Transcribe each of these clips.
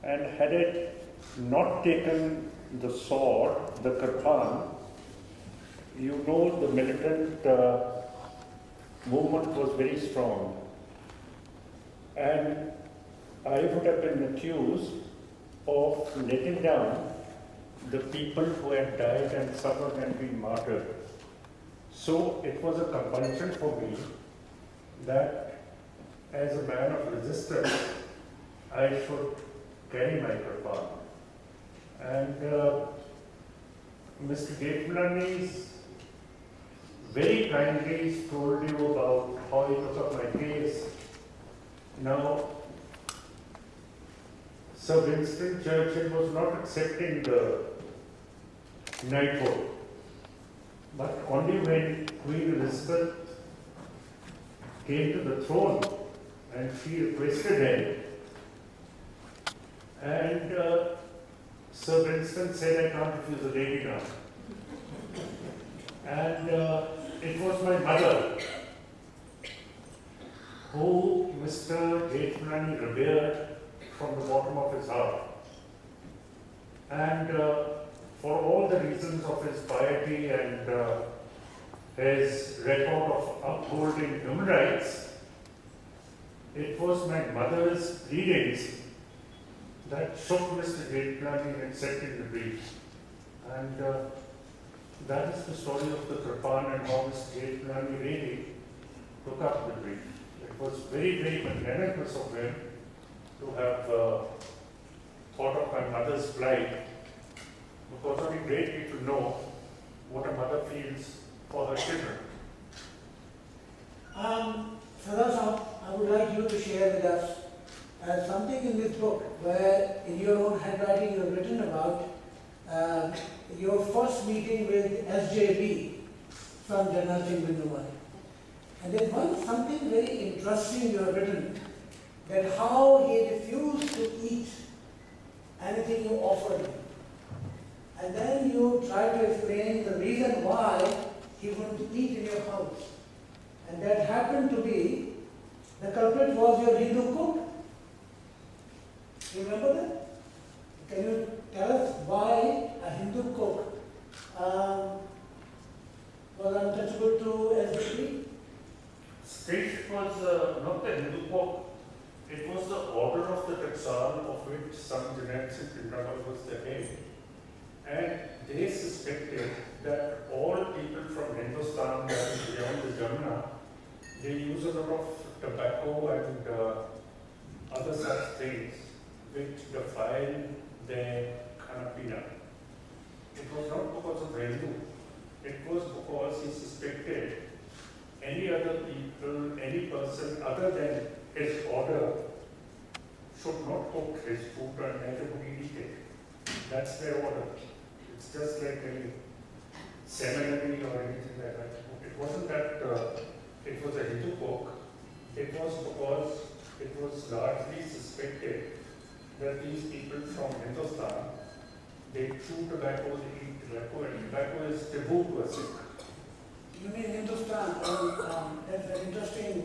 and had it not taken the sword, the kirpan, you know the militant movement was very strong. And I would have been accused of letting down the people who had died and suffered and been martyred. So it was a compulsion for me that as a man of resistance, I should carry my kirpan. And Mr. Jethmalani very kindly told you about how he took up my case. Now, Sir Winston Churchill was not accepting the knighthood, but only when Queen Elizabeth came to the throne and she requested him, and Sir Winston said, I can't refuse a lady now. And it was my mother who Mr. Jethmalani revered from the bottom of his heart. And for all the reasons of his piety and his record of upholding human rights, it was my mother's pleadings that shook Mr. Jethmalani in accepting the brief. And that is the story of the kirpan and how Mr. Jethmalani really took up the brief. It was very, very magnanimous of him to have thought of my mother's plight, because only great people know what a mother feels for her children. Sardar, I would like you to share with us something in this book where in your own handwriting you have written about your first meeting with SJB from General Singh Bindu. And there was something very interesting you have written, that how he refused to eat anything you offered him. And then you try to explain the reason why he wouldn't eat in your house. And that happened to be, the culprit was your Hindu cook. You remember that? Can you tell us why a Hindu cook was untouchable to SJB? It was not the Hindu cook, it was the order of the Taksal, of which some Janet Singh Pindrawal was the head. And they suspected that all people from Hindustan, that is beyond the Jamuna, they use a lot of tobacco and other such things which defile their Khanapina. It was not because of Hindu, it was because he suspected any other people, any person other than his order should not cook his food and neither would he eat it. That's their order. It's just like any seminary or anything like that. It wasn't that it was a Hindu cook. It was because it was largely suspected that these people from Hindustan, they chew tobacco, they eat tobacco, and tobacco is taboo to a Sikh. You mean Hindustan? That's very interesting.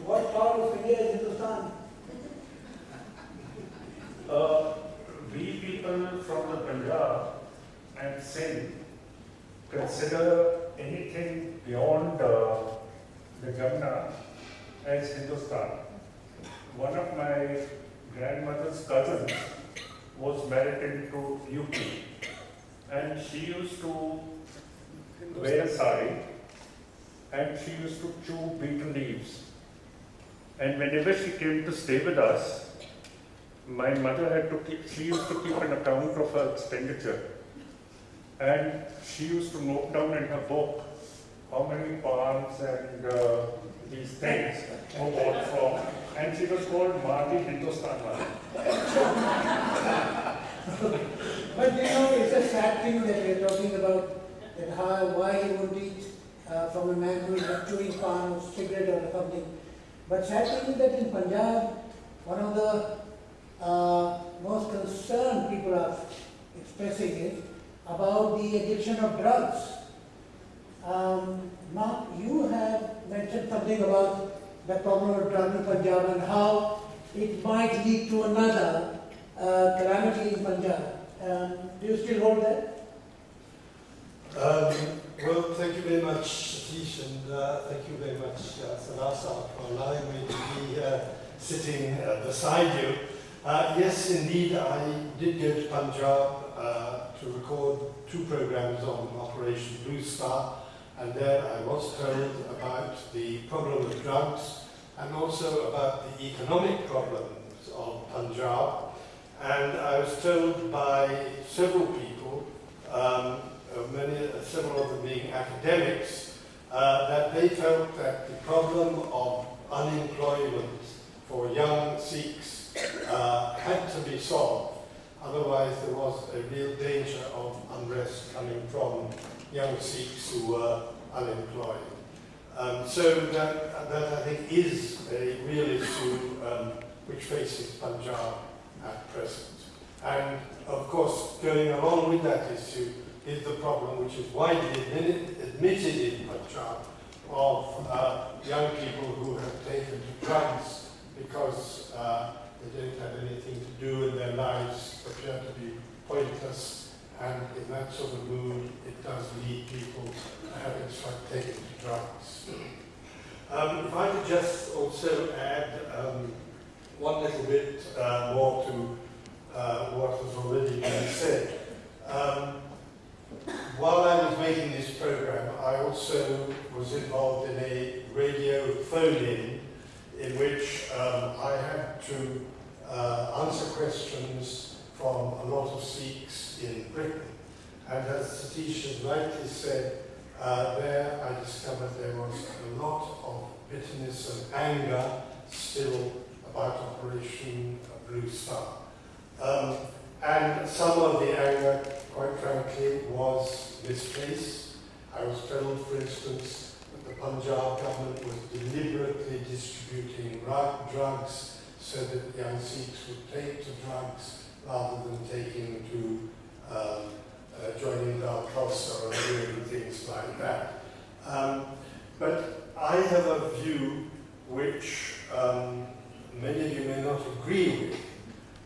What part of India is Hindustan? We people from the Punjab and Sindh consider anything beyond the Jamuna as Hindustan. One of my grandmother's cousins was married into UP, and she used to wear a sari and she used to chew betel leaves. And whenever she came to stay with us, my mother had to keep, she used to keep an account of her expenditure. And she used to note down in her book how many palms and these things were bought from. And she was called Marty Hindustan Wali. But you know, it's a sad thing that we're talking about, that why he would eat from a man who is chewing pan or cigarette or something. But sad thing is that in Punjab, one of the most concerned people are expressing is about the addiction of drugs. Now, you have mentioned something about the problem of drugs in Punjab and how it might lead to another calamity in Punjab. Do you still hold that? Well, thank you very much, Satish, and thank you very much, Sarasa, for allowing me to be sitting beside you. Yes, indeed, I did go to Punjab to record 2 programs on Operation Blue Star, and there I was told about the problem of drugs and also about the economic problems of Punjab. And I was told by several people, several of them being academics, that they felt that the problem of unemployment for young Sikhs had to be solved. Otherwise, there was a real danger of unrest coming from young Sikhs who were unemployed. So that I think is a real issue which faces Punjab at present. And of course, going along with that issue is the problem which is widely admitted in Punjab of young people who have taken to drugs because they don't have anything to do in their lives, appear to be pointless, and in that sort of mood it does lead people to having started taking to drugs. If I could just also add one little bit more to what has already been said. While I was making this program, I also was involved in a radio phone-in which I had to answer questions from a lot of Sikhs in Britain. And as Satish has rightly said, there I discovered there was a lot of bitterness and anger still about Operation Blue Star. And some of the anger, quite frankly, was misplaced. I was told, for instance, that the Punjab government was deliberately distributing drugs so that young Sikhs would take to drugs rather than taking to joining Dal Khalsa or doing things like that. But I have a view which many of you may not agree with,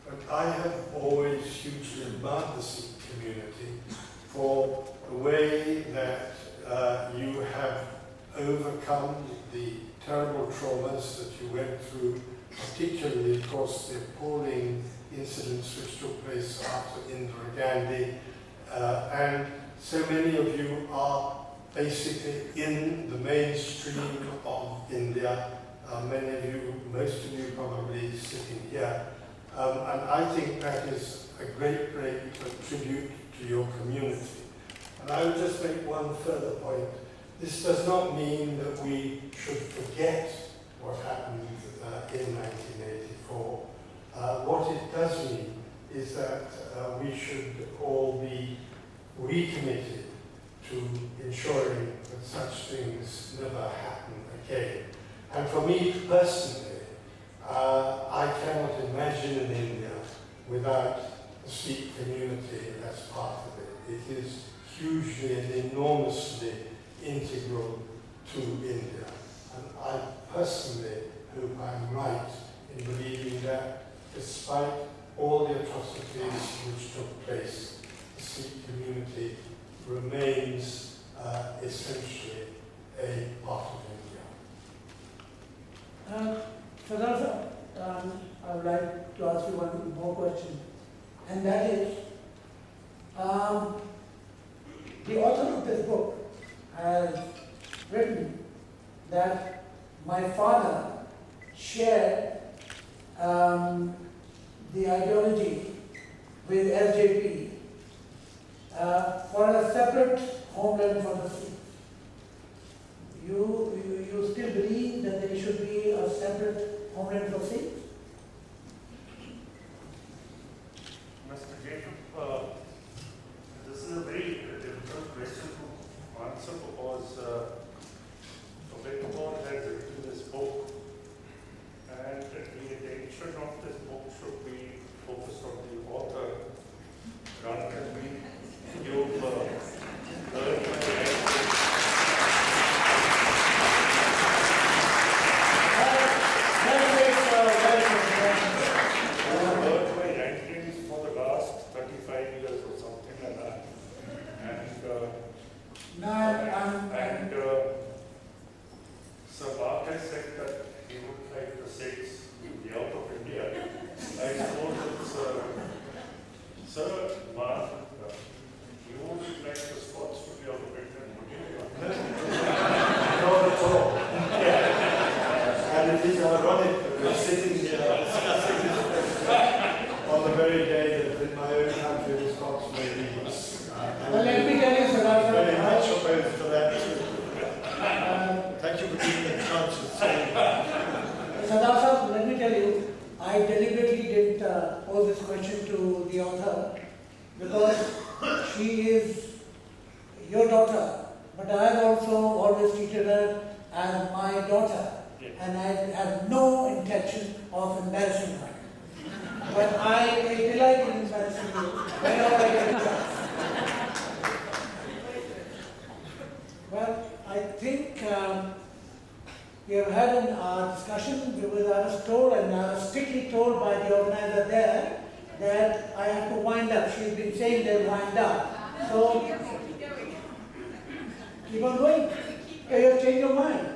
but I have always hugely admired the Sikh community for the way that you have overcome the terrible traumas that you went through, particularly, of course, the appalling incidents which took place after Indira Gandhi. And so many of you are basically in the mainstream of India. Many of you, most of you probably sitting here. And I think that is a great, great tribute to your community. And I would just make one further point. This does not mean that we should forget what happened in 1984. What it does mean is that we should all be recommitted to ensuring that such things never happen again. And for me personally, I cannot imagine an India without the Sikh community as part of it. It is hugely and enormously integral to India. And I personally hope I'm right in believing that despite all the atrocities which took place, the Sikh community remains essentially a part of India. Sadar, I would like to ask you one more question, and that is, the author of this book has written that my father shared the ideology with LJP for a separate homeland for the Sikhs. You still believe that there should be a separate homeland for Sikhs? Mr. Jacob, this is a very difficult question to answer because Ambedkar has written this book, and the attention of this book should be focused on the author rather than me. You've heard my pose this question to the author because she is your daughter, but I have also always treated her as my daughter, and I have no intention of embarrassing her. But I take delight in embarrassing you whenever I get a chance. Well, I think we have had a discussion with us told, and I was strictly told by the organizer there that I have to wind up. She's been saying they'll wind up. So keep on going. You have changed your mind.